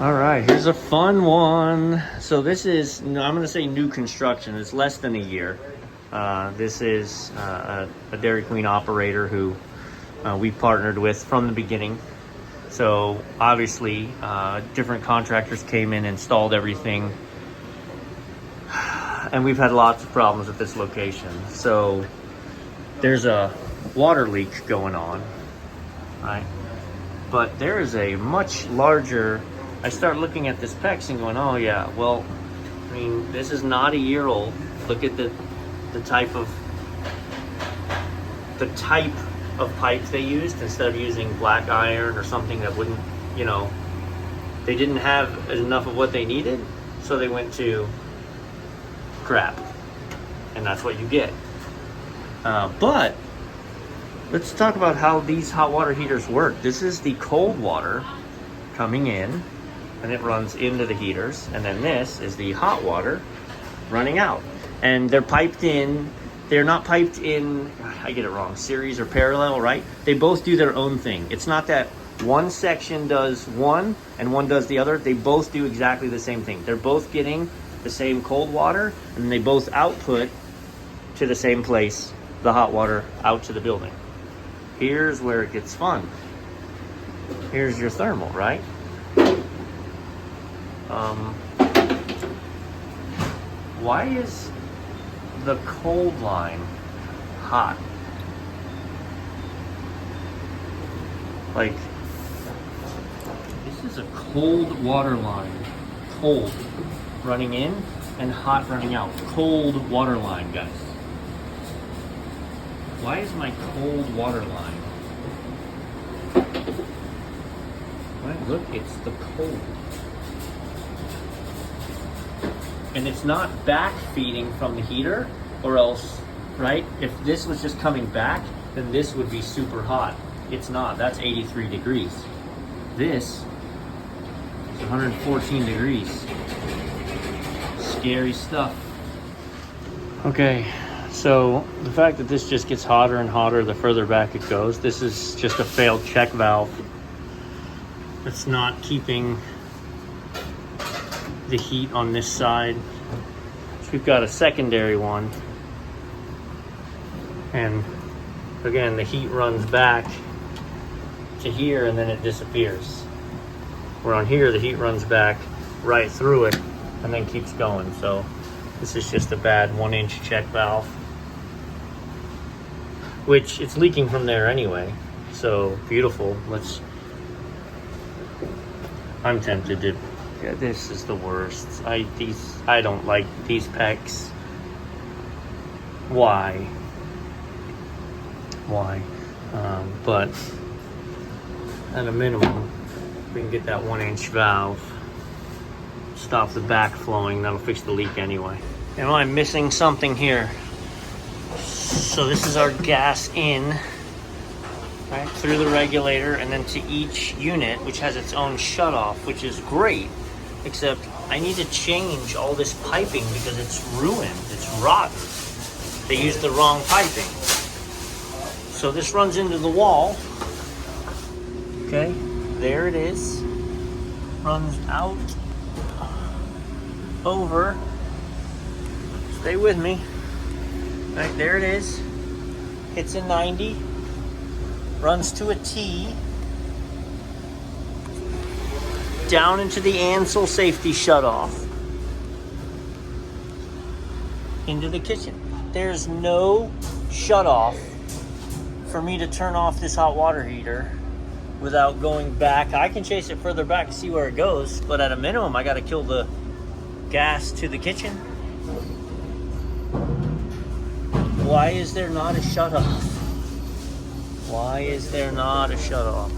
All right, here's a fun one. So this is, I'm going to say new construction. It's less than a year. This is a Dairy Queen operator who we partnered with from the beginning. So obviously, different contractors came in, installed everything, and we've had lots of problems at this location. So there's a water leak going on, right? But there is a much larger. I start looking at this PEX and going, oh yeah, well, I mean, this is not a year old. Look at the type of pipe they used. Instead of using black iron or something that wouldn't, they didn't have enough of what they needed, so they went to crap, and that's what you get. But let's talk about how these hot water heaters work. This is the cold water coming in, and it runs into the heaters, and then this is the hot water running out. And they're piped in, they're not piped in, I get it wrong, series or parallel, right? They both do their own thing. It's not that one section does one and one does the other. They both do exactly the same thing. They're both getting the same cold water, and they both output to the same place, the hot water out to the building. Here's where it gets fun. Here's your thermal, right? Why is the cold line hot? Like, this is a cold water line. Cold running in and hot running out. Cold water line, guys. Why is my cold water line? Right, look, it's the cold. And it's not back feeding from the heater, or else, right? If this was just coming back, then this would be super hot. It's not. That's 83 degrees. This is 114 degrees. Scary stuff. Okay, so the fact that this just gets hotter and hotter the further back it goes, this is just a failed check valve. It's not keeping the heat on this side. So we've got a secondary one, and again, the heat runs back to here and then it disappears. Where on here, the heat runs back right through it and then keeps going. So this is just a bad 1-inch check valve, which it's leaking from there anyway. So beautiful. I'm tempted to. Yeah, this is the worst. I don't like these PEX. Why? But at a minimum, we can get that 1-inch valve, stop the backflowing. That'll fix the leak anyway. Am I missing something here? So this is our gas in, right, through the regulator and then to each unit, which has its own shutoff, which is great. Except I need to change all this piping because it's ruined, it's rotten. They used the wrong piping. So this runs into the wall. Okay, there it is. Runs out, over. Stay with me. Right, there it is. Hits a 90. Runs to a T. Down into the Ansel safety shutoff, into the kitchen. There's no shutoff for me to turn off this hot water heater without going back. I can chase it further back to see where it goes, but at a minimum, I got to kill the gas to the kitchen. Why is there not a shutoff? Why is there not a shutoff?